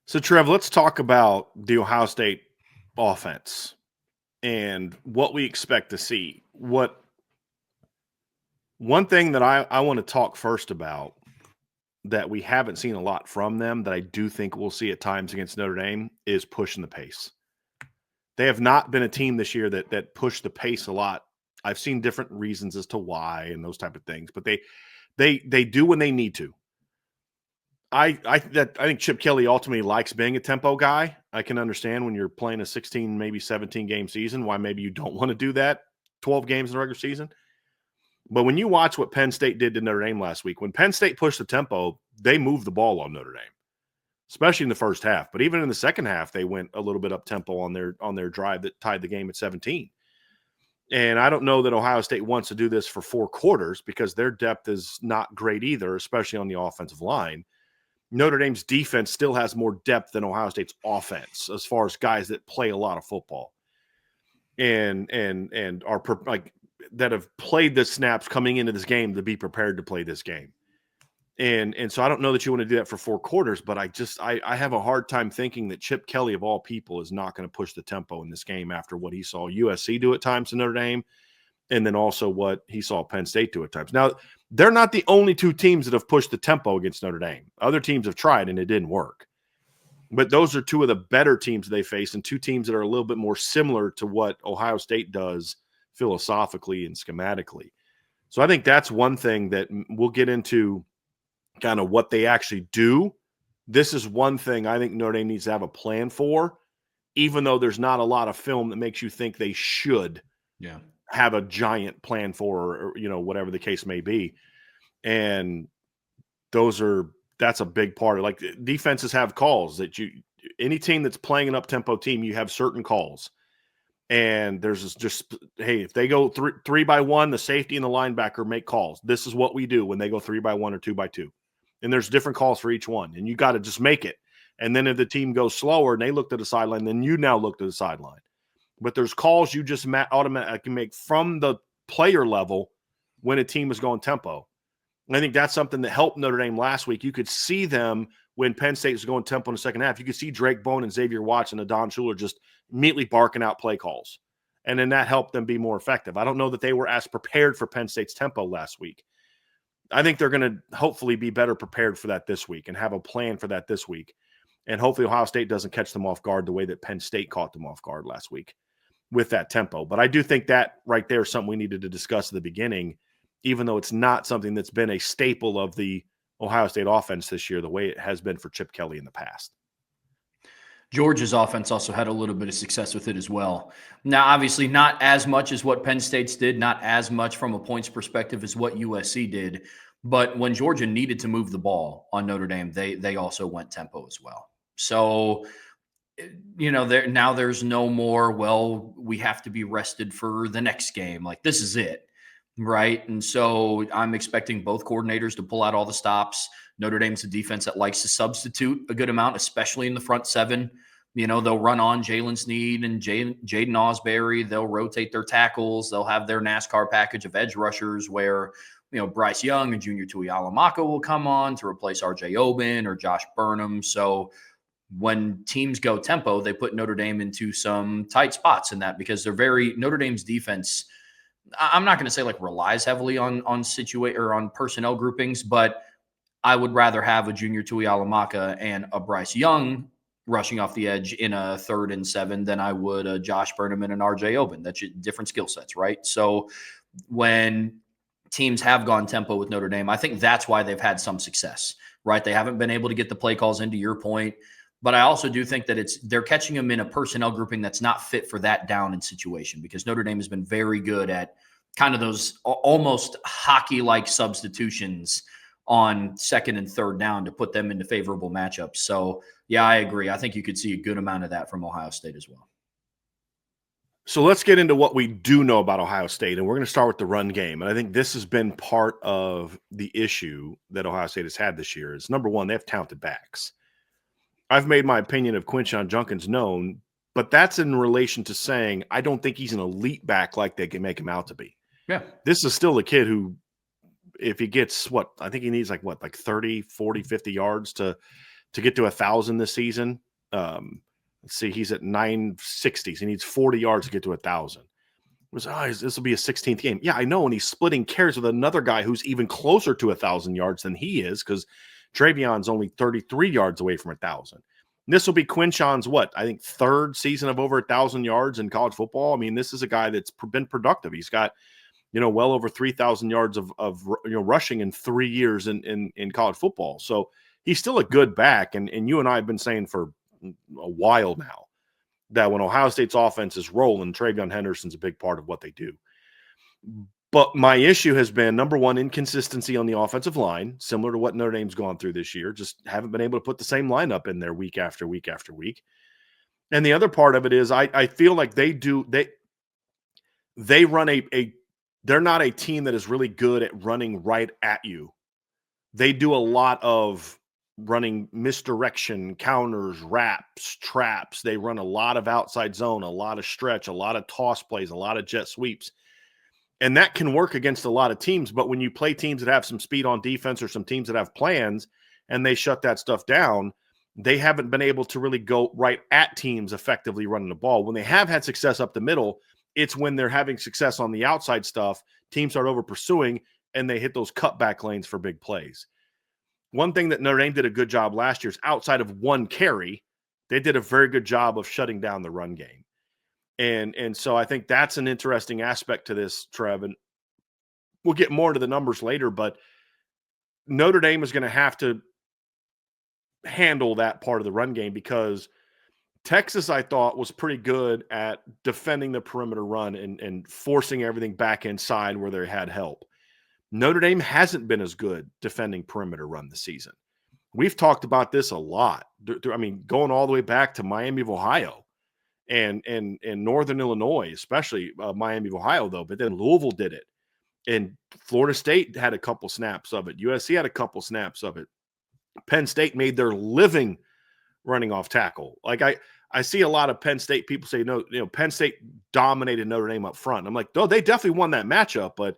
So, Trev, let's talk about the Ohio State offense and what we expect to see. One thing that I want to talk first about that we haven't seen a lot from them that I do think we'll see at times against Notre Dame is pushing the pace. They have not been a team this year that pushed the pace a lot. I've seen different reasons as to why and those type of things, but they do when they need to. I think Chip Kelly ultimately likes being a tempo guy. I can understand when you're playing a 16, maybe 17 game season, why maybe you don't want to do that 12 games in the regular season. But when you watch what Penn State did to Notre Dame last week, when Penn State pushed the tempo, they moved the ball on Notre Dame, especially in the first half. But even in the second half, they went a little bit up tempo on their drive that tied the game at 17. And I don't know that Ohio State wants to do this for 4 quarters because their depth is not great either, especially on the offensive line. Notre Dame's defense still has more depth than Ohio State's offense as far as guys that play a lot of football and are like that have played the snaps coming into this game to be prepared to play this game. And so I don't know that you want to do that for 4 quarters, but I have a hard time thinking that Chip Kelly of all people is not going to push the tempo in this game after what he saw USC do at times to Notre Dame. And then also what he saw Penn State do at times. Now, they're not the only 2 teams that have pushed the tempo against Notre Dame. Other teams have tried, and it didn't work. But those are 2 of the better teams they face and 2 teams that are a little bit more similar to what Ohio State does philosophically and schematically. So I think that's one thing that we'll get into kind of what they actually do. This is one thing I think Notre Dame needs to have a plan for, even though there's not a lot of film that makes you think they should. Yeah. Have a giant plan for, or whatever the case may be. And that's a big part of, like, defenses have calls that any team that's playing an up-tempo team, you have certain calls. And there's just, hey, if they go 3-by-1, the safety and the linebacker make calls. This is what we do when they go 3-by-1 or 2-by-2. And there's different calls for each one. And you got to just make it. And then if the team goes slower and they look to the sideline, then you now look to the sideline. But there's calls you just automatically can make from the player level when a team is going tempo. And I think that's something that helped Notre Dame last week. You could see them when Penn State was going tempo in the second half. You could see Drake Bone and Xavier Watts and Adon Schuler just immediately barking out play calls. And then that helped them be more effective. I don't know that they were as prepared for Penn State's tempo last week. I think they're going to hopefully be better prepared for that this week and have a plan for that this week. And hopefully Ohio State doesn't catch them off guard the way that Penn State caught them off guard last week with that tempo. But I do think that right there is something we needed to discuss at the beginning, even though it's not something that's been a staple of the Ohio State offense this year, the way it has been for Chip Kelly in the past. Georgia's offense also had a little bit of success with it as well. Now, obviously, not as much as what Penn State's did, not as much from a points perspective as what USC did. But when Georgia needed to move the ball on Notre Dame, they also went tempo as well. So, now there's no more, well, we have to be rested for the next game. Like, this is it, right? And so I'm expecting both coordinators to pull out all the stops. Notre Dame's a defense that likes to substitute a good amount, especially in the front 7. They'll run on Jalen Sneed and Jaden Ausberry. They'll rotate their tackles. They'll have their NASCAR package of edge rushers where, Bryce Young and Junior Tuialamaka will come on to replace R.J. Oben or Josh Burnham. So when teams go tempo, they put Notre Dame into some tight spots in that because Notre Dame's defense, I'm not going to say like relies heavily on personnel groupings, but I would rather have a Junior Tuialamaka and a Bryce Young rushing off the edge in a 3rd and 7 than I would a Josh Burnham and an R.J. Oben. That's different skill sets, right? So when teams have gone tempo with Notre Dame, I think that's why they've had some success, right? They haven't been able to get the play calls into your point. But I also do think that they're catching them in a personnel grouping that's not fit for that down and situation because Notre Dame has been very good at kind of those almost hockey-like substitutions on 2nd and 3rd down to put them into favorable matchups. So, yeah, I agree. I think you could see a good amount of that from Ohio State as well. So let's get into what we do know about Ohio State, and we're going to start with the run game. And I think this has been part of the issue that Ohio State has had this year is, number one, they have talented backs. I've made my opinion of Quinshon Judkins known, but that's in relation to saying I don't think he's an elite back like they can make him out to be. Yeah. This is still a kid who, if he gets I think he needs like 30, 40, 50 yards to to get to 1,000 this season. Let's see, he's at 960s. He needs 40 yards to get to 1,000. This will be a 16th game. Yeah, I know. And he's splitting carries with another guy who's even closer to 1,000 yards than he is, because Travion's only 33 yards away from 1,000. This will be Quinshon's, I think, third season of over 1,000 yards in college football. I mean, this is a guy that's been productive. He's got, well over 3,000 yards of rushing in 3 years in college football. So he's still a good back. And you and I have been saying for a while now that when Ohio State's offense is rolling, Travion Henderson's a big part of what they do. But my issue has been, number one, inconsistency on the offensive line, similar to what Notre Dame's gone through this year. Just haven't been able to put the same lineup in there week after week after week. And the other part of it is I feel like they run they're not a team that is really good at running right at you. They do a lot of running misdirection, counters, wraps, traps. They run a lot of outside zone, a lot of stretch, a lot of toss plays, a lot of jet sweeps. And that can work against a lot of teams. But when you play teams that have some speed on defense or some teams that have plans and they shut that stuff down, they haven't been able to really go right at teams effectively running the ball. When they have had success up the middle, it's when they're having success on the outside stuff, teams start over pursuing and they hit those cutback lanes for big plays. One thing that Notre Dame did a good job last year is, outside of one carry, they did a very good job of shutting down the run game. And so I think that's an interesting aspect to this, Trev. And we'll get more into the numbers later, but Notre Dame is going to have to handle that part of the run game, because Texas, I thought, was pretty good at defending the perimeter run and forcing everything back inside where they had help. Notre Dame hasn't been as good defending perimeter run this season. We've talked about this a lot. I mean, going all the way back to Miami of Ohio and Northern Illinois, especially Miami of Ohio, though. But then Louisville did it. And Florida State had a couple snaps of it. USC had a couple snaps of it. Penn State made their living running off tackle. Like I see a lot of Penn State people say, no, Penn State dominated Notre Dame up front. I'm like, no, they definitely won that matchup, but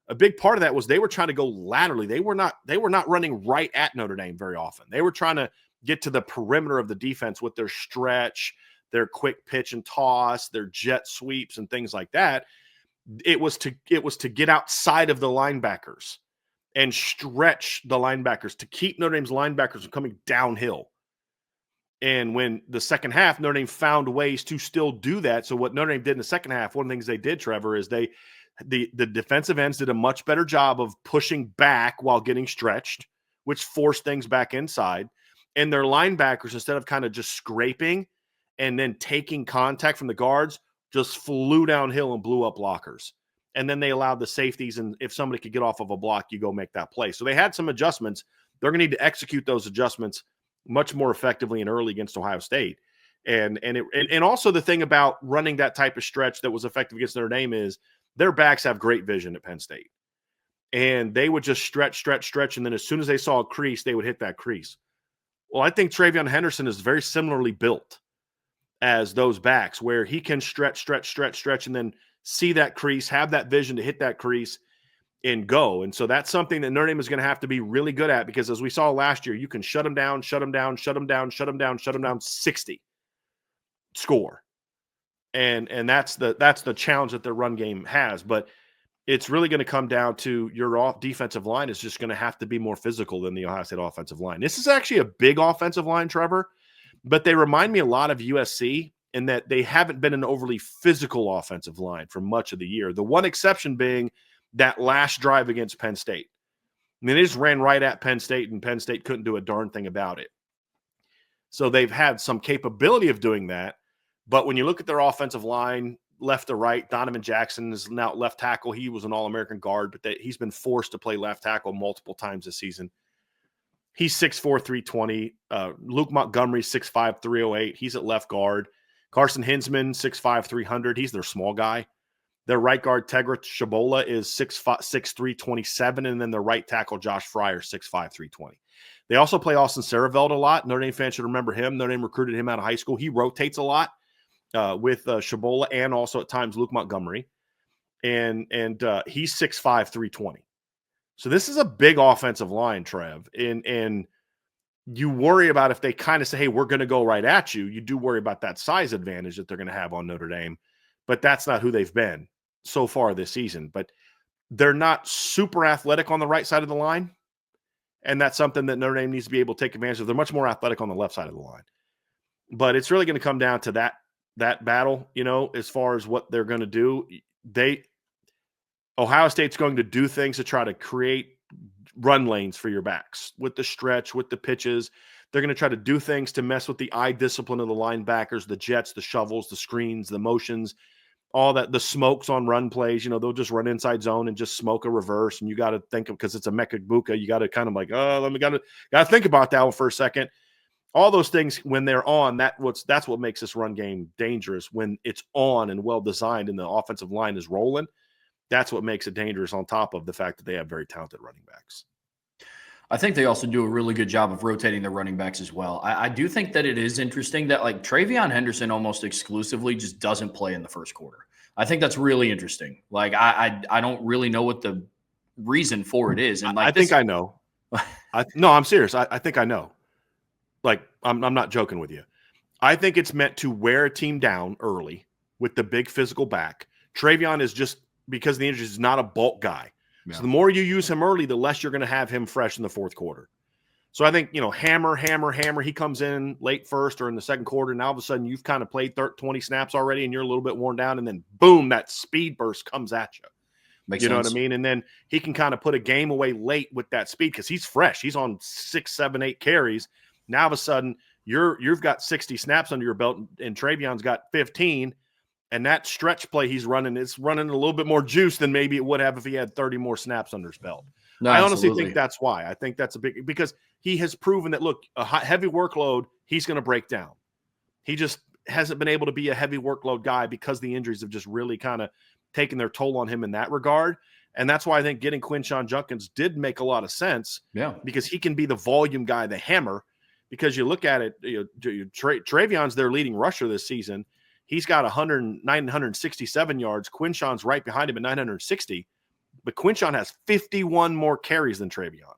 a big part of that was they were trying to go laterally. They were not running right at Notre Dame very often. They were trying to get to the perimeter of the defense with their stretch, their quick pitch and toss, their jet sweeps and things like that. It was to get outside of the linebackers and stretch the linebackers to keep Notre Dame's linebackers from coming downhill. And when the second half, Notre Dame found ways to still do that. So what Notre Dame did in the second half, one of the things they did, Trevor, is the defensive ends did a much better job of pushing back while getting stretched, which forced things back inside. And their linebackers, instead of kind of just scraping and then taking contact from the guards, just flew downhill and blew up blockers. And then they allowed the safeties, and if somebody could get off of a block, you go make that play. So they had some adjustments. They're going to need to execute those adjustments much more effectively and early against Ohio State. And also the thing about running that type of stretch that was effective against Notre Dame is their backs have great vision at Penn State. And they would just stretch. And then as soon as they saw a crease, they would hit that crease. Well, I think Travion Henderson is very similarly built as those backs, where he can stretch, and then see that crease, have that vision to hit that crease and go. And so that's something that Notre Dame is going to have to be really good at, because as we saw last year, you can shut them down, 60, score. And that's the challenge that their run game has. But it's really going to come down to your defensive line is just going to have to be more physical than the Ohio State offensive line. This is actually a big offensive line, Trevor, but they remind me a lot of USC in that they haven't been an overly physical offensive line for much of the year. The one exception being that last drive against Penn State. I mean, they just ran right at Penn State, and Penn State couldn't do a darn thing about it. So they've had some capability of doing that. But when you look at their offensive line, left to right, Donovan Jackson is now left tackle. He was an All-American guard, but he's been forced to play left tackle multiple times this season. He's 6'4", 320. Luke Montgomery, 6'5", 308. He's at left guard. Carson Hinsman, 6'5", 300. He's their small guy. Their right guard, Tegra Shabola, is 6'3", 27. And then their right tackle, Josh Fryer, 6'5", 320. They also play Austin Sareveld a lot. Notre Dame fans should remember him. Notre Dame recruited him out of high school. He rotates a lot with Shabola and also at times Luke Montgomery. And he's 6'5", 320. So this is a big offensive line, Trev. And you worry about if they kind of say, hey, we're going to go right at you. You do worry about that size advantage that they're going to have on Notre Dame, but that's not who they've been so far this season. But they're not super athletic on the right side of the line, and that's something that Notre Dame needs to be able to take advantage of. They're much more athletic on the left side of the line. But it's really going to come down to that battle, as far as what they're going to do. Ohio State's going to do things to try to create run lanes for your backs with the stretch, with the pitches. They're going to try to do things to mess with the eye discipline of the linebackers, the jets, the shovels, the screens, the motions, all that, the smokes on run plays. They'll just run inside zone and just smoke a reverse. And you got to think of, because it's a Mecca Buka, you got to kind of like, got to think about that one for a second. All those things, when they're on, that's what makes this run game dangerous. When it's on and well designed and the offensive line is rolling, that's what makes it dangerous, on top of the fact that they have very talented running backs. I think they also do a really good job of rotating their running backs as well. I do think that it is interesting that like Travion Henderson almost exclusively just doesn't play in the first quarter. I think that's really interesting. Like I don't really know what the reason for it is. And like I think I know. No, I'm serious. I think I know. Like, I'm not joking with you. I think it's meant to wear a team down early with the big physical back. Travion is just, because the injury, is not a bulk guy. Yeah. So the more you use him early, the less you're going to have him fresh in the fourth quarter. So I think, hammer. He comes in late first or in the second quarter, and all of a sudden you've kind of played 20 snaps already, and you're a little bit worn down, and then boom, that speed burst comes at you. Makes sense. What I mean? And then he can kind of put a game away late with that speed because he's fresh. He's on 6, 7, 8 carries. Now, all of a sudden, you've got 60 snaps under your belt, and Travion's got 15, and that stretch play he's running, it's running a little bit more juice than maybe it would have if he had 30 more snaps under his belt. No, I honestly think that's why. I think that's a big – because he has proven that, look, a heavy workload, he's going to break down. He just hasn't been able to be a heavy workload guy because the injuries have just really kind of taken their toll on him in that regard. And that's why I think getting Quinshon Judkins did make a lot of sense. Yeah, because he can be the volume guy, the hammer. Because you look at it, Travion's their leading rusher this season. He's got 967 yards. Quinshon's right behind him at 960. But Quinshon has 51 more carries than Travion.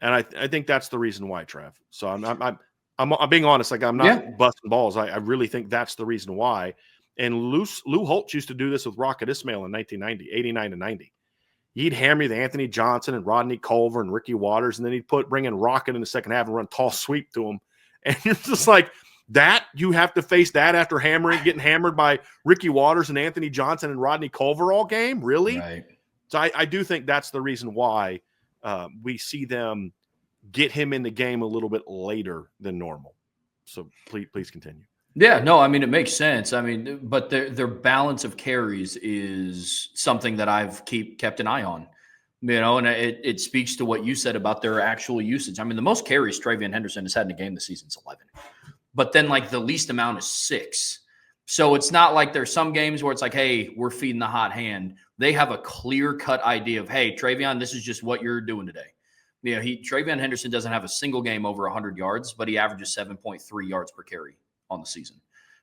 And I think that's the reason why, Trev. So I'm being honest. Like, I'm not busting balls. I really think that's the reason why. And Lou Holtz used to do this with Rocket Ismail in 1990, 89 to 90. He'd hammer you with Anthony Johnson and Rodney Culver and Ricky Waters, and then he'd bring in Rocket in the second half and run tall sweep to him. And you're just like, that, you have to face that after getting hammered by Ricky Waters and Anthony Johnson and Rodney Culver all game? Really? Right. So I do think that's the reason why we see them get him in the game a little bit later than normal. So please continue. Yeah, no, I mean, it makes sense. I mean, but their balance of carries is something that I've kept an eye on, and it speaks to what you said about their actual usage. I mean, the most carries Travion Henderson has had in a game this season is 11, but then like the least amount is 6. So it's not like there's some games where it's like, hey, we're feeding the hot hand. They have a clear-cut idea of, hey, Travion, this is just what you're doing today. Travion Henderson doesn't have a single game over 100 yards, but he averages 7.3 yards per carry on the season,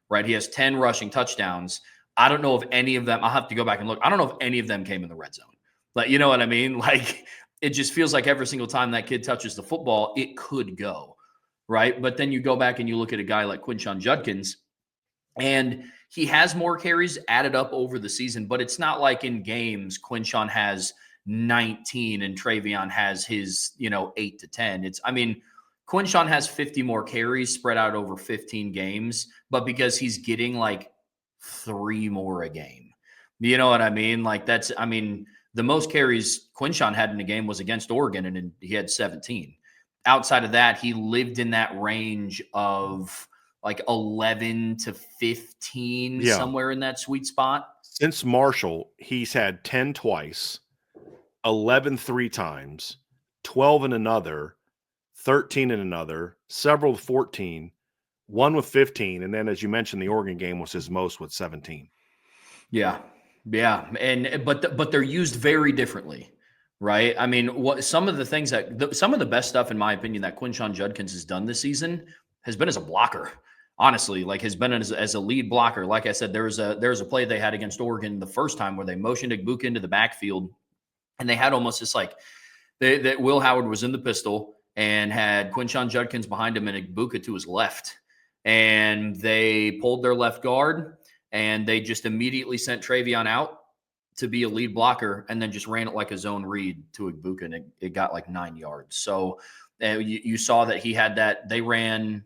right? He has 10 rushing touchdowns. I don't know if any of them, I'll have to go back and look. I don't know if any of them came in the red zone. But you know what I mean? Like, it just feels like every single time that kid touches the football, it could go, right? But then you go back and you look at a guy like Quinshon Judkins, and he has more carries added up over the season, but it's not like in games Quinshon has 19 and Travion has his, 8 to 10. Quinshon has 50 more carries spread out over 15 games, but because he's getting like 3 more a game. You know what I mean? Like the most carries Quinshon had in a game was against Oregon, and he had 17. Outside of that, he lived in that range of like 11 to 15, somewhere in that sweet spot. Since Marshall, he's had 10 twice, 11 3 times, 12 in another, 13 in another, several 14, one with 15, and then, as you mentioned, the Oregon game was his most with 17. Yeah, but they're used very differently, right? I mean, some of the things some of the best stuff, in my opinion, that Quinshon Judkins has done this season has been as a blocker. Honestly, like, has been as a lead blocker. Like I said, there was a play they had against Oregon the first time where they motioned Igbuka into the backfield, and they had almost just like that Will Howard was in the pistol. and had Quinshon Judkins behind him and Igbokwe to his left. And they pulled their left guard, and they just immediately sent Travion out to be a lead blocker, and then just ran it like a zone read to Igbokwe, and it got like 9 yards. So you saw that he had that. They ran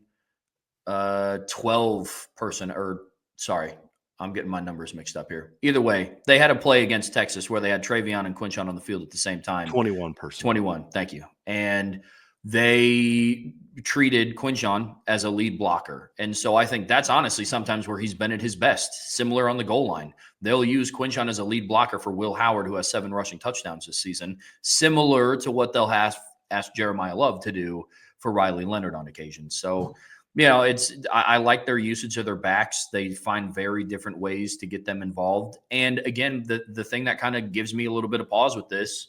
12 person, or sorry, I'm getting my numbers mixed up here. Either way, they had a play against Texas where they had Travion and Quinshon on the field at the same time. 21 person. 21. Thank you. And they treated Quinshon as a lead blocker. And so I think that's honestly sometimes where he's been at his best, similar on the goal line. They'll use Quinshon as a lead blocker for Will Howard, who has 7 rushing touchdowns this season, similar to what they'll ask Jeremiah Love to do for Riley Leonard on occasion. So, I like their usage of their backs. They find very different ways to get them involved. And again, the thing that kind of gives me a little bit of pause with this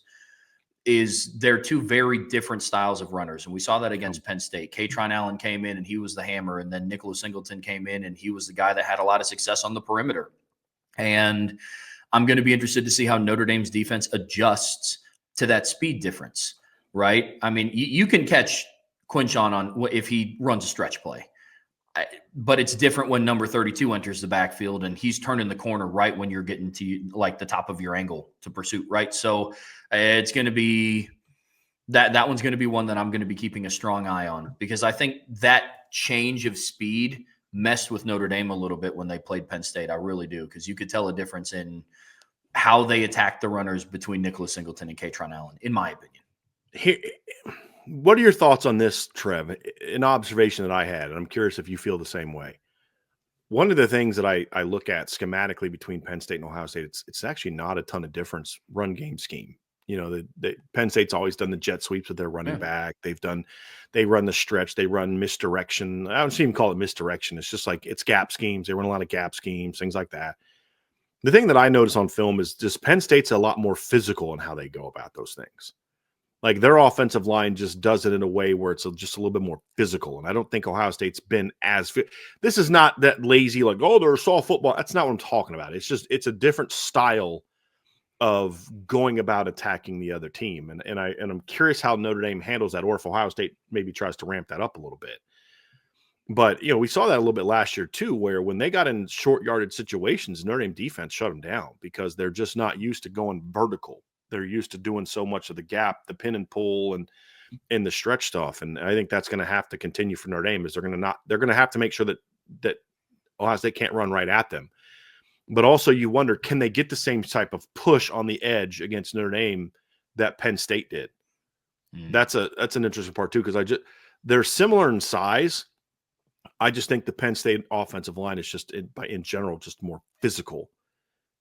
is they're 2 very different styles of runners. And we saw that against Penn State. Katron Allen came in and he was the hammer. And then Nicholas Singleton came in and he was the guy that had a lot of success on the perimeter. And I'm going to be interested to see how Notre Dame's defense adjusts to that speed difference, right? I mean, you can catch Quinshon on if he runs a stretch play, but it's different when number 32 enters the backfield and he's turning the corner right when you're getting to like the top of your angle to pursuit, right? So it's going to be that one's going to be one that I'm going to be keeping a strong eye on, because I think that change of speed messed with Notre Dame a little bit when they played Penn State. I really do, because you could tell a difference in how they attacked the runners between Nicholas Singleton and Katron Allen, in my opinion. What are your thoughts on this, Trev? An observation that I had, and I'm curious if you feel the same way. One of the things that I look at schematically between Penn State and Ohio State, it's actually not a ton of difference run game scheme. You know, the Penn State's always done the jet sweeps with their running back. They run the stretch, they run misdirection. I don't even call it misdirection. It's just like it's gap schemes. They run a lot of gap schemes, things like that. The thing that I notice on film is just Penn State's a lot more physical in how they go about those things. Like their offensive line just does it in a way where it's just a little bit more physical. And I don't think Ohio State's been as fit. This is not that lazy, like, oh, they're soft football. That's not what I'm talking about. It's a different style of going about attacking the other team. And I'm curious how Notre Dame handles that, or if Ohio State maybe tries to ramp that up a little bit. But, we saw that a little bit last year too, where when they got in short yardage situations, Notre Dame defense shut them down because they're just not used to going vertical. They're used to doing so much of the gap, the pin and pull, and the stretch stuff. And I think that's going to have to continue for Notre Dame. Is they're going to have to make sure that Ohio State can't run right at them. But also you wonder, can they get the same type of push on the edge against Notre Dame that Penn State did? That's an interesting part too, because they're similar in size. I just think the Penn State offensive line is just in general just more physical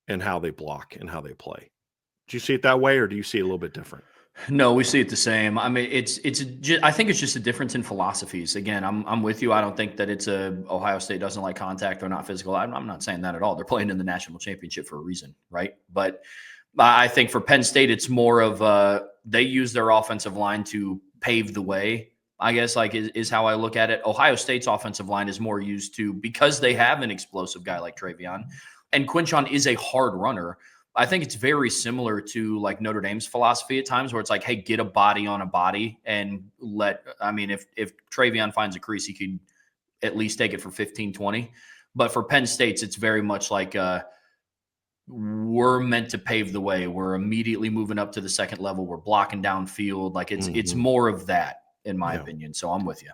in how they block and how they play. Do you see it that way, or do you see it a little bit different? No, we see it the same. I mean, I think it's just a difference in philosophies. Again, I'm with you. I don't think that it's Ohio State doesn't like contact or not physical. I'm not saying that at all. They're playing in the national championship for a reason, right? But I think for Penn State, it's more of they use their offensive line to pave the way, I guess, like is how I look at it. Ohio State's offensive line is more used to, because they have an explosive guy like Travion, and Quinshon is a hard runner. I think it's very similar to like Notre Dame's philosophy at times, where it's like, hey, get a body on a body and if Travion finds a crease, he could at least take it for 15, 20. But for Penn State's, it's very much like we're meant to pave the way. We're immediately moving up to the second level. We're blocking downfield. Like it's more of that, in my opinion. So I'm with you.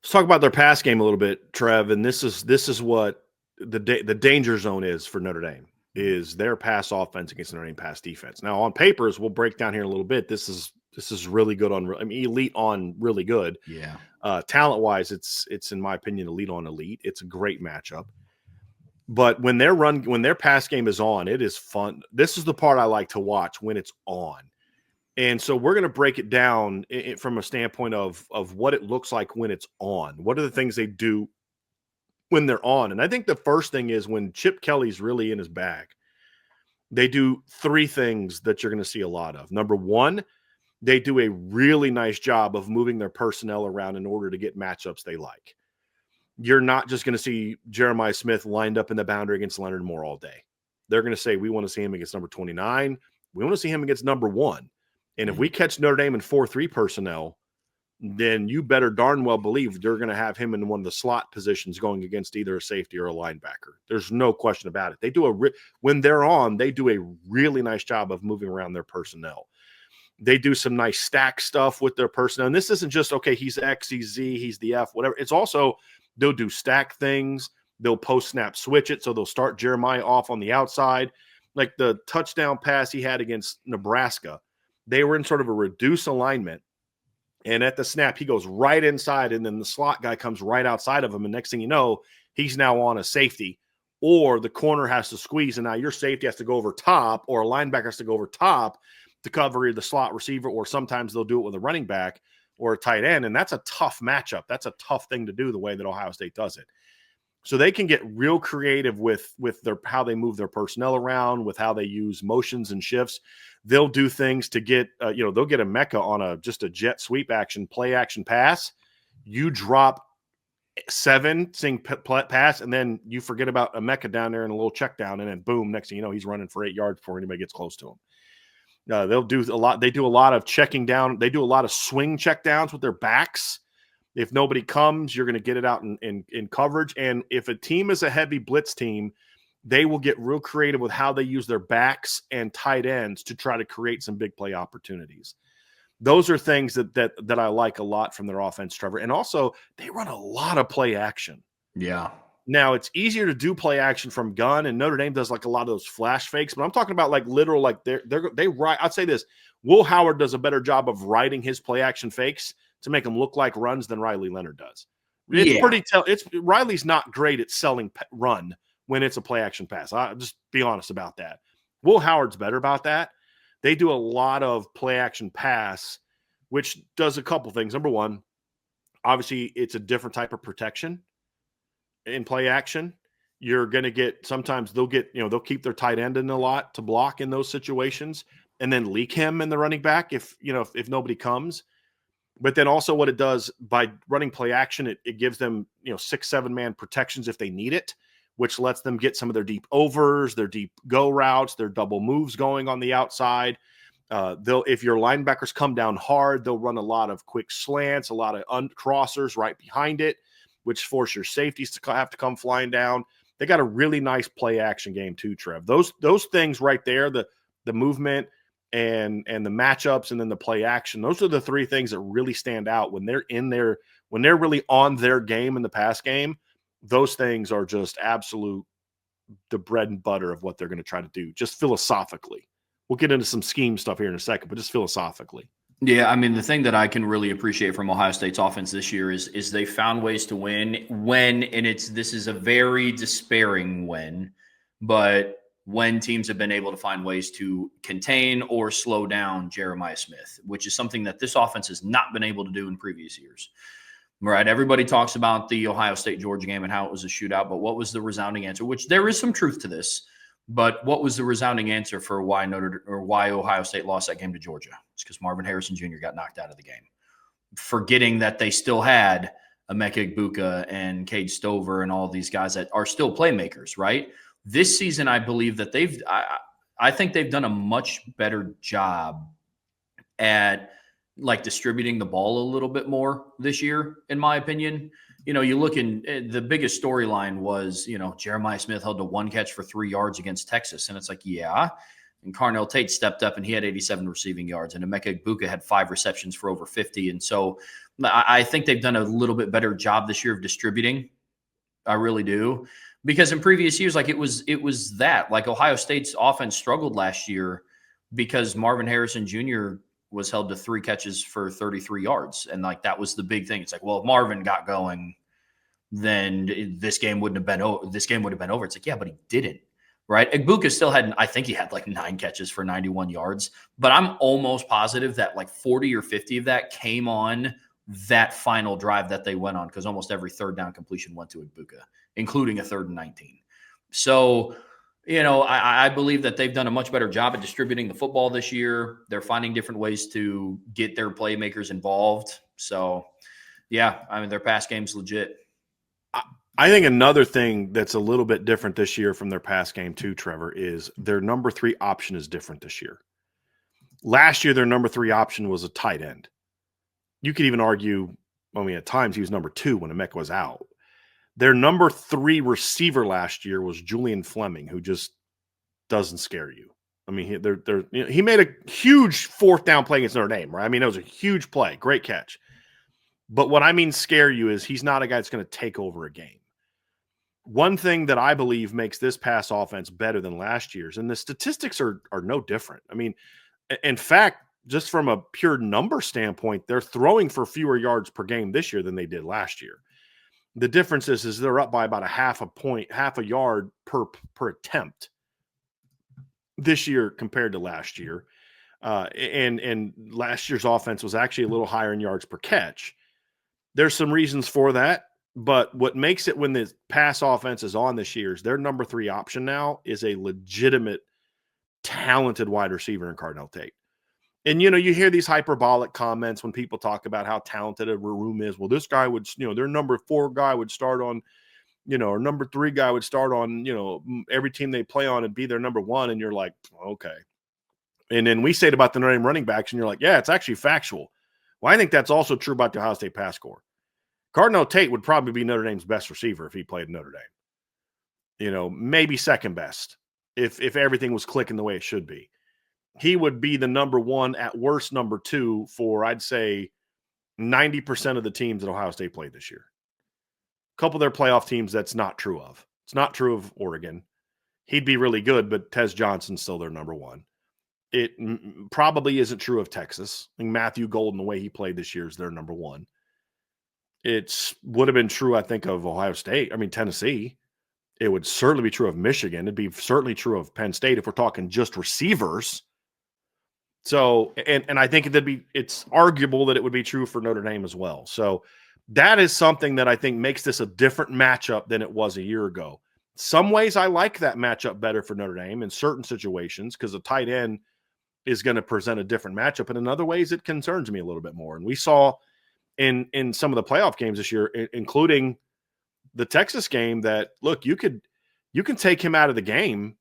Let's talk about their pass game a little bit, Trev. And this is what the danger zone is for Notre Dame. Is their pass offense against Notre Dame pass defense. Now, on papers, we'll break down here in a little bit. This is really good elite on really good. Yeah. Talent wise, it's in my opinion elite on elite. It's a great matchup. But when their pass game is on, it is fun. This is the part I like to watch when it's on. And so we're going to break it down from a standpoint of what it looks like when it's on. What are the things they do when they're on? And I think the first thing is when Chip Kelly's really in his bag, they do 3 things that you're going to see a lot of. Number one, they do a really nice job of moving their personnel around in order to get matchups they like. You're not just going to see Jeremiah Smith lined up in the boundary against Leonard Moore all day. They're going to say, we want to see him against number 29. We want to see him against number 1. And if we catch Notre Dame in 4-3 personnel, then you better darn well believe they're going to have him in one of the slot positions going against either a safety or a linebacker. There's no question about it. They do when they're on, they do a really nice job of moving around their personnel. They do some nice stack stuff with their personnel. And this isn't just, okay, he's X, he's Z, he's the F, whatever. It's also they'll do stack things. They'll post-snap switch it, so they'll start Jeremiah off on the outside. Like the touchdown pass he had against Nebraska, they were in sort of a reduced alignment. And at the snap, he goes right inside, and then the slot guy comes right outside of him. And next thing you know, he's now on a safety, or the corner has to squeeze, and now your safety has to go over top, or a linebacker has to go over top to cover the slot receiver, or sometimes they'll do it with a running back or a tight end. And that's a tough matchup. That's a tough thing to do the way that Ohio State does it. So they can get real creative with their how they move their personnel around, with how they use motions and shifts. They'll do things to get, they'll get a Mecca on just a jet sweep action, play action pass. You drop 7, sing pass, and then you forget about a Mecca down there and a little check down, and then boom, next thing you know, he's running for 8 yards before anybody gets close to him. They'll do a lot. They do a lot of checking down. They do a lot of swing check downs with their backs. If nobody comes, you're going to get it out in coverage. And if a team is a heavy blitz team, they will get real creative with how they use their backs and tight ends to try to create some big play opportunities. Those are things that I like a lot from their offense, Trevor. And also, they run a lot of play action. Yeah. Now, it's easier to do play action from gun, and Notre Dame does like a lot of those flash fakes. But I'm talking about like literal, like they write. I'd say this: Will Howard does a better job of writing his play action fakes to make them look like runs than Riley Leonard does. It's Riley's not great at selling run when it's a play action pass. I'll just be honest about that. Will Howard's better about that. They do a lot of play action pass, which does a couple things. Number one, obviously it's a different type of protection in play action. You're going to get, sometimes they'll keep their tight end in a lot to block in those situations and then leak him in the running back if nobody comes. But then also what it does by running play action, it gives them, 6-7 man protections if they need it, which lets them get some of their deep overs, their deep go routes, their double moves going on the outside. If your linebackers come down hard, they'll run a lot of quick slants, a lot of crossers right behind it, which force your safeties to have to come flying down. They got a really nice play action game too, Trev. Those things right there, the movement and the matchups and then the play action, those are the 3 things that really stand out when they're in there, when they're really on their game in the pass game. Those things are just absolute the bread and butter of what they're going to try to do, just philosophically. We'll get into some scheme stuff here in a second, but just philosophically. Yeah, I mean, the thing that I can really appreciate from Ohio State's offense this year is they found ways to win this is a very despairing win, but when teams have been able to find ways to contain or slow down Jeremiah Smith, which is something that this offense has not been able to do in previous years. Right? Everybody talks about the Ohio State-Georgia game and how it was a shootout, but what was the resounding answer? Which there is some truth to this, but what was the resounding answer for why Ohio State lost that game to Georgia? It's because Marvin Harrison Jr. got knocked out of the game, forgetting that they still had Emeka Egbuka and Cade Stover and all these guys that are still playmakers, right? This season, I believe that I think they've done a much better job at like distributing the ball a little bit more this year, in my opinion. You look in the biggest storyline was, Jeremiah Smith held to 1 catch for 3 yards against Texas. And it's like, yeah. And Carnell Tate stepped up and he had 87 receiving yards, and Emeka Egbuka had 5 receptions for over 50. And so I think they've done a little bit better job this year of distributing. I really do. Because in previous years, like it was that like Ohio State's offense struggled last year because Marvin Harrison Jr. was held to 3 catches for 33 yards. And like, that was the big thing. It's like, well, if Marvin got going, then this game would have been over. It's like, yeah, but he didn't, right? Egbuka still I think he had like 9 catches for 91 yards, but I'm almost positive that like 40 or 50 of that came on that final drive that they went on, because almost every 3rd down completion went to Egbuka, including a 3rd and 19. So, I believe that they've done a much better job at distributing the football this year. They're finding different ways to get their playmakers involved. So, yeah, I mean, their pass game's legit. I think another thing that's a little bit different this year from their pass game too, Trevor, is their number 3 option is different this year. Last year, their number 3 option was a tight end. you could even argue, I mean, at times he was number 2 when Emeka was out. Their number 3 receiver last year was Julian Fleming, who just doesn't scare you. I mean, he made a huge 4th down play against Notre Dame, right? I mean, it was a huge play, great catch. But what I mean scare you is he's not a guy that's going to take over a game. One thing that I believe makes this pass offense better than last year's, and the statistics are no different. I mean, in fact, just from a pure number standpoint, they're throwing for fewer yards per game this year than they did last year. The difference is they're up by about half a yard per attempt this year compared to last year. And last year's offense was actually a little higher in yards per catch. There's some reasons for that, but what makes it when the pass offense is on this year is their number 3 option now is a legitimate, talented wide receiver in Cardinal Tate. And, you know, you hear these hyperbolic comments when people talk about how talented a room is. Well, this guy would, you know, their number 4 guy would start on, you know, or number 3 guy would start on, you know, every team they play on and be their number 1. And you're like, okay. And then we say it about the Notre Dame running backs, and you're like, yeah, it's actually factual. Well, I think that's also true about the Ohio State pass corps. Cardinal Tate would probably be Notre Dame's best receiver if he played Notre Dame. You know, maybe second best if everything was clicking the way it should be. He would be the number 1, at worst number 2 for, I'd say, 90% of the teams that Ohio State played this year. A couple of their playoff teams that's not true of. It's not true of Oregon. He'd be really good, but Tez Johnson's still their number 1. It probably isn't true of Texas. I think Matthew Golden, the way he played this year, is their number 1. It would have been true, I think, of Ohio State. I mean, Tennessee. It would certainly be true of Michigan. It'd be certainly true of Penn State if we're talking just receivers. So, and I think it's arguable that it would be true for Notre Dame as well. So that is something that I think makes this a different matchup than it was a year ago. Some ways I like that matchup better for Notre Dame in certain situations because a tight end is going to present a different matchup. And in other ways, it concerns me a little bit more. And we saw in some of the playoff games this year, including the Texas game, that look, you can take him out of the game.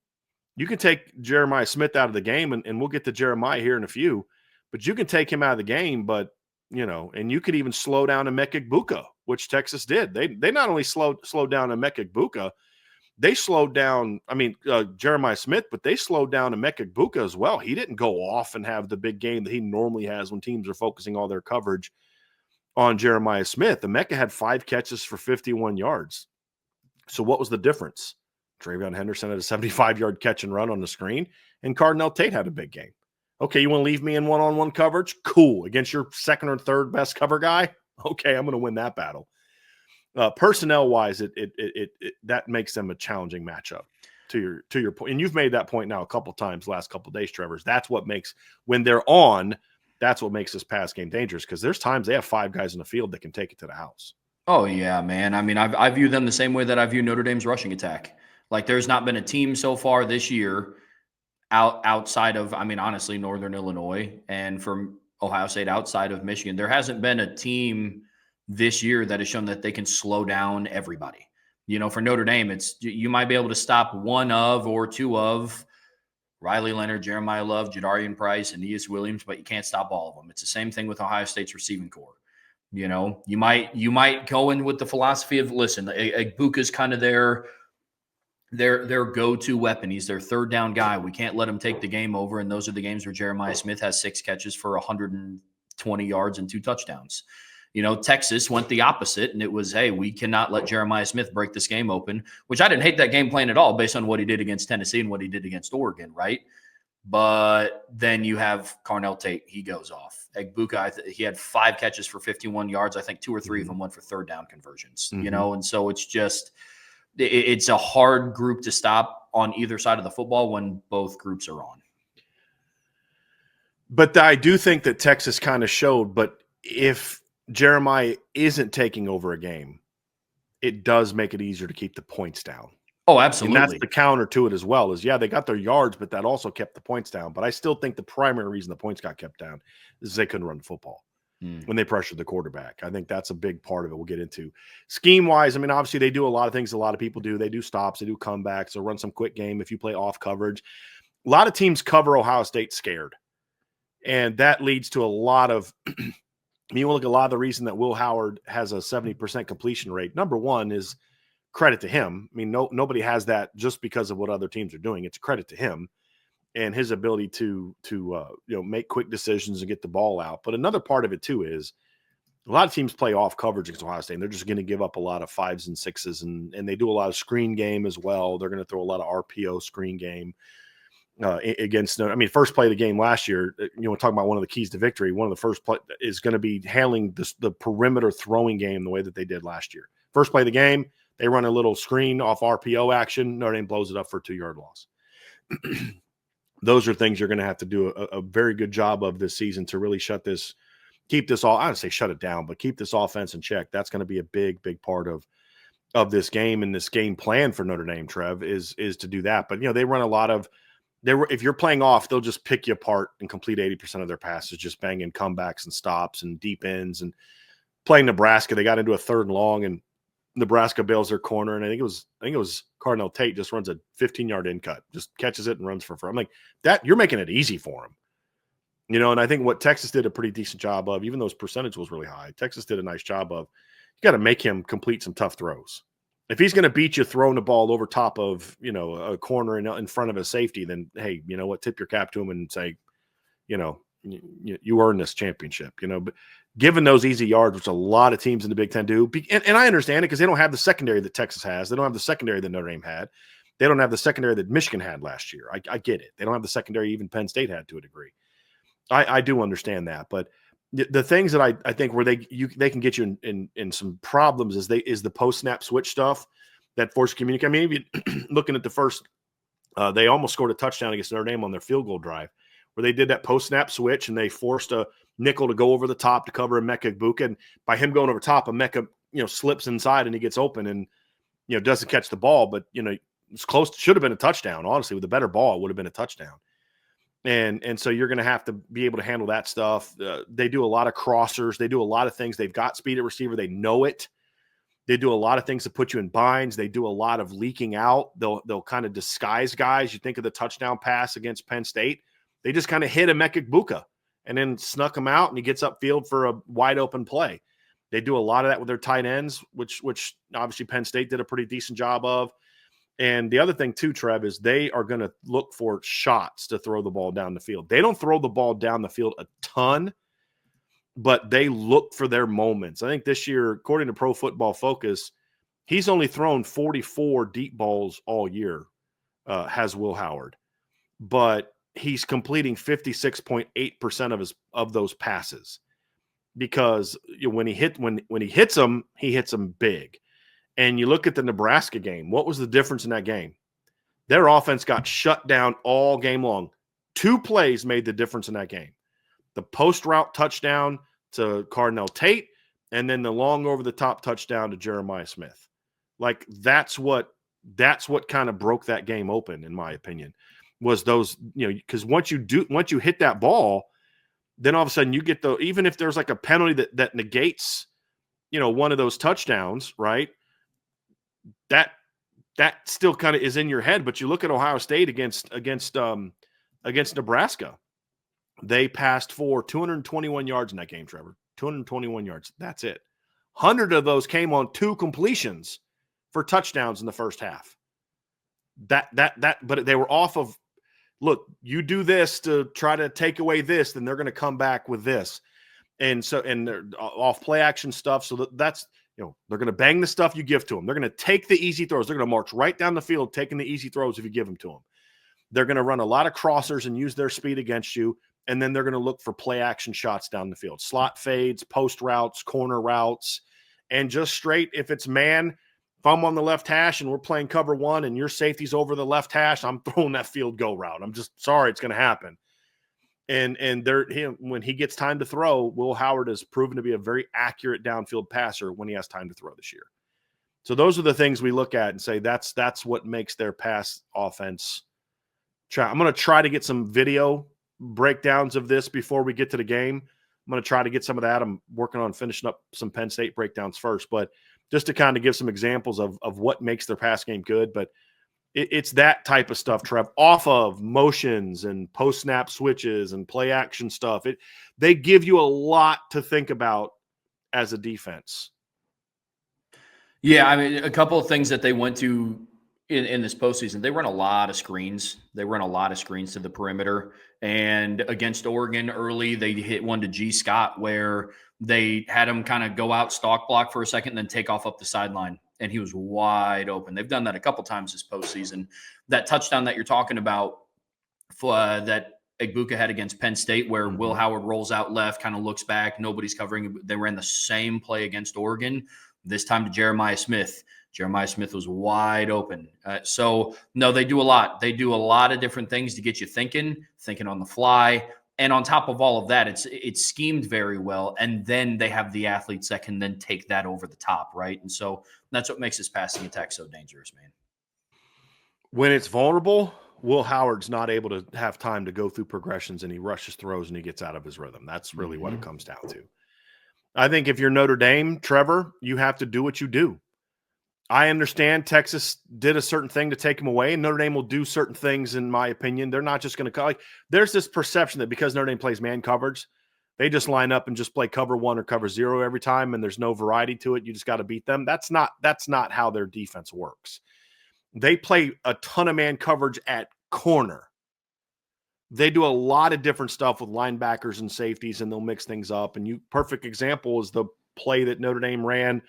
You can take Jeremiah Smith out of the game, and we'll get to Jeremiah here in a few, but you can take him out of the game, but you know, and you could even slow down Emeka Egbuka, which Texas did. They not only slowed down Emeka Egbuka, they slowed down, Jeremiah Smith, but they slowed down Emeka Egbuka as well. He didn't go off and have the big game that he normally has when teams are focusing all their coverage on Jeremiah Smith. Emeka had 5 catches for 51 yards. So what was the difference? Travion Henderson had a 75-yard catch and run on the screen, and Cardinal Tate had a big game. Okay, you want to leave me in one-on-one coverage? Cool. Against your second or third best cover guy? Okay, I'm going to win that battle. Personnel-wise, that makes them a challenging matchup. To your point, and you've made that point now a couple times last couple of days, Trevor. That's what makes, when they're on, that's what makes this pass game dangerous, because there's times they have 5 guys in the field that can take it to the house. Oh, yeah, man. I mean, I view them the same way that I view Notre Dame's rushing attack. Like, there's not been a team so far this year outside of, honestly, Northern Illinois and from Ohio State, outside of Michigan. There hasn't been a team this year that has shown that they can slow down everybody. You know, for Notre Dame, you might be able to stop 1 of or 2 of Riley Leonard, Jeremiah Love, Jadarian Price, and Aeneas Williams, but you can't stop all of them. It's the same thing with Ohio State's receiving corps. You know, you might go in with the philosophy of, listen, Egbuka's kind of their go-to weapon. He's their third down guy. We can't let him take the game over. And those are the games where Jeremiah Smith has 6 catches for 120 yards and 2 touchdowns. You know, Texas went the opposite, and it was, hey, we cannot let Jeremiah Smith break this game open, which I didn't hate that game plan at all based on what he did against Tennessee and what he did against Oregon, right? But then you have Carnell Tate. He goes off. Egbuka, he had 5 catches for 51 yards. I think 2 or 3 of them went for third down conversions, you know? And so it's just – it's a hard group to stop on either side of the football when both groups are on. But I do think that Texas kind of showed, but if Jeremiah isn't taking over a game, it does make it easier to keep the points down. Oh, absolutely. And that's the counter to it as well, is, yeah, they got their yards, but that also kept the points down. But I still think the primary reason the points got kept down is they couldn't run the football when they pressured the quarterback. I think that's a big part of it we'll get into. Scheme-wise, obviously they do a lot of things a lot of people do. They do stops, they do comebacks, they'll run some quick game if you play off coverage. A lot of teams cover Ohio State scared, and that leads to a lot of I mean, you look at a lot of the reason that Will Howard has a 70% completion rate. Number one is credit to him. I mean, nobody has that just because of what other teams are doing. It's a credit to him and his ability to make quick decisions and get the ball out. But another part of it too is a lot of teams play off coverage against Ohio State. And they're just going to give up a lot of 5s and 6s, and they do a lot of screen game as well. They're going to throw a lot of RPO screen game against. I mean, first play of the game last year. Talking about one of the keys to victory. One of the first play is going to be handling the perimeter throwing game the way that they did last year. First play of the game, they run a little screen off RPO action. Notre Dame blows it up for a 2-yard loss. Those are things you're going to have to do a very good job of this season to really keep this all. I don't say shut it down, but keep this offense in check. That's going to be a big, big part of this game and this game plan for Notre Dame. Trev is to do that. But they run a lot of. If you're playing off, they'll just pick you apart and complete 80% of their passes, just banging comebacks and stops and deep ends. And playing Nebraska, they got into a 3rd and long, and Nebraska bails their corner. And I think it was Cardinal Tate just runs a 15-yard in cut, just catches it and runs for. I'm like, that you're making it easy for him. And I think what Texas did a pretty decent job of, even though his percentage was really high, Texas did a nice job of, you got to make him complete some tough throws. If he's going to beat you throwing the ball over top of, a corner in front of a safety, then, hey, you know what, tip your cap to him and say, you earned this championship, but given those easy yards, which a lot of teams in the Big Ten do, and I understand it because they don't have the secondary that Texas has. They don't have the secondary that Notre Dame had. They don't have the secondary that Michigan had last year. I get it. They don't have the secondary even Penn State had to a degree. I do understand that, but the things that I think where they can get you in some problems is the post snap switch stuff that force communicate. I mean, even looking at the first, they almost scored a touchdown against Notre Dame on their field goal drive, where they did that post snap switch and they forced a nickel to go over the top to cover Emeka Egbuka, and by him going over top, Emeka slips inside and he gets open and doesn't catch the ball, but it's close. Should have been a touchdown. Honestly, with a better ball, it would have been a touchdown. And so you're going to have to be able to handle that stuff. They do a lot of crossers. They do a lot of things. They've got speed at receiver. They know it. They do a lot of things to put you in binds. They do a lot of leaking out. They'll kind of disguise guys. You think of the touchdown pass against Penn State. They just kind of hit Emeka Egbuka and then snuck him out, and he gets upfield for a wide open play. They do a lot of that with their tight ends, which obviously Penn State did a pretty decent job of. And the other thing too, Trev, is they are going to look for shots to throw the ball down the field. They don't throw the ball down the field a ton, but they look for their moments. I think this year, according to Pro Football Focus, he's only thrown 44 deep balls all year, has Will Howard. But he's completing 56.8% of those passes, because when he hits them, he hits them big. And you look at the Nebraska game, what was the difference in that game? Their offense got shut down all game long. 2 plays made the difference in that game. The post route touchdown to Cardinal Tate, and then the long over the top touchdown to Jeremiah Smith. Like that's what kind of broke that game open, in my opinion, was those, because once you hit that ball, then all of a sudden you get even if there's like a penalty that negates, one of those touchdowns, right? That still kind of is in your head. But you look at Ohio State against Nebraska, they passed for 221 yards in that game, Trevor. 221 yards. That's it. 100 of those came on 2 completions for touchdowns in the first half. But they were off of, look, you do this to try to take away this, then they're going to come back with this. And they're off play action stuff. So that's, they're going to bang the stuff you give to them. They're going to take the easy throws. They're going to march right down the field, taking the easy throws if you give them to them. They're going to run a lot of crossers and use their speed against you. And then they're going to look for play action shots down the field, slot fades, post routes, corner routes, and just straight. If it's man, if I'm on the left hash and we're playing cover 1 and your safety's over the left hash, I'm throwing that field goal route. I'm just sorry, it's going to happen. And when he gets time to throw, Will Howard has proven to be a very accurate downfield passer when he has time to throw this year. So those are the things we look at and say that's what makes their pass offense. I'm going to try to get some video breakdowns of this before we get to the game. I'm going to try to get some of that. I'm working on finishing up some Penn State breakdowns first, but just to kind of give some examples of what makes their pass game good. But It's that type of stuff, Trev, off of motions and post-snap switches and play action stuff. They give you a lot to think about as a defense. Yeah, I mean, a couple of things that they went to in this postseason, they run a lot of screens. They run a lot of screens to the perimeter. And against Oregon early, they hit one to G. Scott where they had him kind of go out, stalk block for a second, and then take off up the sideline. And he was wide open. They've done that a couple times this postseason. That touchdown that you're talking about that Egbuka had against Penn State, where Will Howard rolls out left, kind of looks back, nobody's covering. They ran the same play against Oregon, this time to Jeremiah Smith. Jeremiah Smith was wide open. So, no, they do a lot. They do a lot of different things to get you thinking on the fly. And on top of all of that, it's schemed very well. And then they have the athletes that can then take that over the top, right? And so that's what makes this passing attack so dangerous, man. When it's vulnerable, Will Howard's not able to have time to go through progressions, and he rushes throws and he gets out of his rhythm. That's really what it comes down to. I think if you're Notre Dame, Trevor, you have to do what you do. I understand Texas did a certain thing to take him away, and Notre Dame will do certain things, in my opinion. They're not just going to there's this perception that because Notre Dame plays man coverage, they just line up and just play cover 1 or cover 0 every time, and there's no variety to it. You just got to beat them. That's not how their defense works. They play a ton of man coverage at corner. They do a lot of different stuff with linebackers and safeties, and they'll mix things up. And perfect example is the play that Notre Dame ran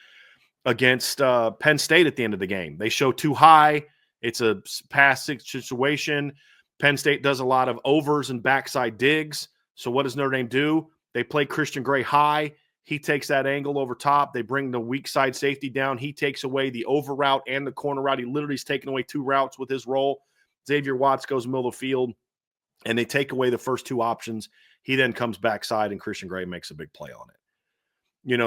against Penn State at the end of the game. They show too high. It's a pass situation. Penn State does a lot of overs and backside digs. So what does Notre Dame do? They play Christian Gray high. He takes that angle over top. They bring the weak side safety down. He takes away the over route and the corner route. He literally is taking away 2 routes with his roll. Xavier Watts goes middle of the field, and they take away the first 2 options. He then comes backside, and Christian Gray makes a big play on it.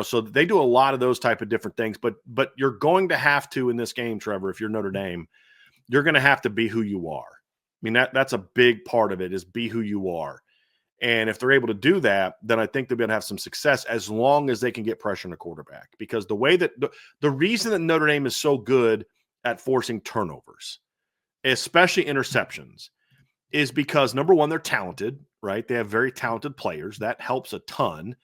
So they do a lot of those type of different things, but you're going to have to, in this game, Trevor, if you're Notre Dame, you're going to have to be who you are. I mean, that's a big part of it, is be who you are. And if they're able to do that, then I think they're going to have some success, as long as they can get pressure on the quarterback. Because the way that the reason that Notre Dame is so good at forcing turnovers, especially interceptions, is because, number one, they're talented, right? They have very talented players. That helps a ton.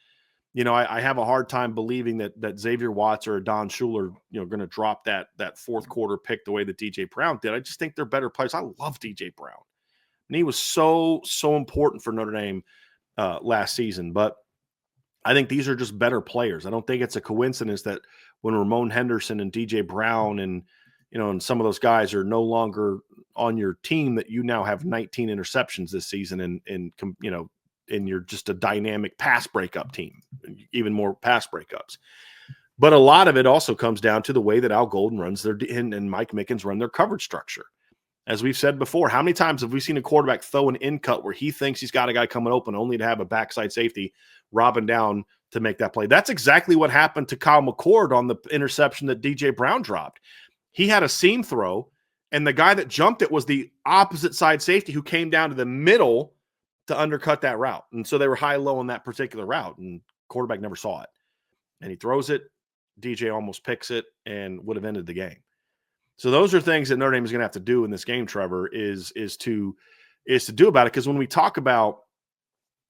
I have a hard time believing that Xavier Watts or Don Schuler, going to drop that fourth quarter pick the way that DJ Brown did. I just think they're better players. I love DJ Brown, and he was so important for Notre Dame last season. But I think these are just better players. I don't think it's a coincidence that when Ramon Henderson and DJ Brown and some of those guys are no longer on your team, that you now have 19 interceptions this season, and you're just a dynamic pass breakup team, even more pass breakups. But a lot of it also comes down to the way that Al Golden runs and Mike Mickens run their coverage structure. As we've said before, how many times have we seen a quarterback throw an in cut where he thinks he's got a guy coming open only to have a backside safety robbing down to make that play? That's exactly what happened to Kyle McCord on the interception that DJ Brown dropped. He had a seam throw, and the guy that jumped it was the opposite side safety who came down to the middle to undercut that route. And so they were high-low on that particular route, and quarterback never saw it. And he throws it. DJ almost picks it and would have ended the game. So those are things that Notre Dame is going to have to do in this game, Trevor, is to do about it. Because when we talk about,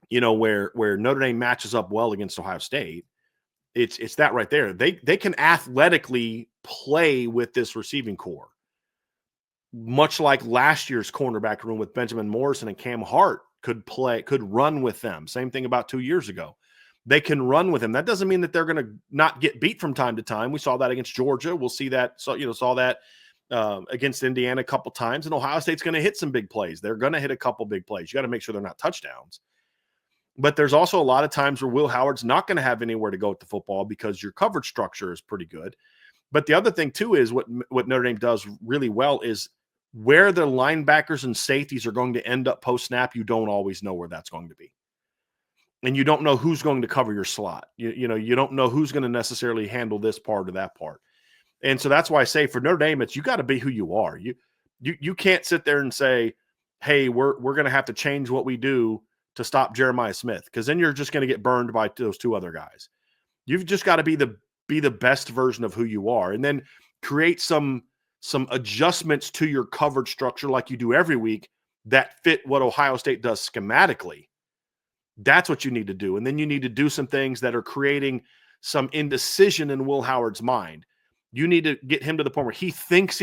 where Notre Dame matches up well against Ohio State, it's that right there. They can athletically play with this receiving core, much like last year's cornerback room with Benjamin Morrison and Cam Hart could run with them. Same thing about 2 years ago. They can run with him. That doesn't mean that they're going to not get beat from time to time. We saw that against Georgia. We'll see that. So, saw that against Indiana a couple times. And Ohio State's going to hit some big plays. They're going to hit a couple big plays. You got to make sure they're not touchdowns. But there's also a lot of times where Will Howard's not going to have anywhere to go with the football because your coverage structure is pretty good. But the other thing, too, is what Notre Dame does really well is where the linebackers and safeties are going to end up post-snap, you don't always know where that's going to be. And you don't know who's going to cover your slot. You don't know who's going to necessarily handle this part or that part. And so that's why I say for Notre Dame, you got to be who you are. You can't sit there and say, hey, we're going to have to change what we do to stop Jeremiah Smith, because then you're just going to get burned by those 2 other guys. You've just got to be the best version of who you are, and then create some some adjustments to your coverage structure like you do every week that fit what Ohio State does schematically. That's what you need to do. And then you need to do some things that are creating some indecision in Will Howard's mind. You need to get him to the point where he thinks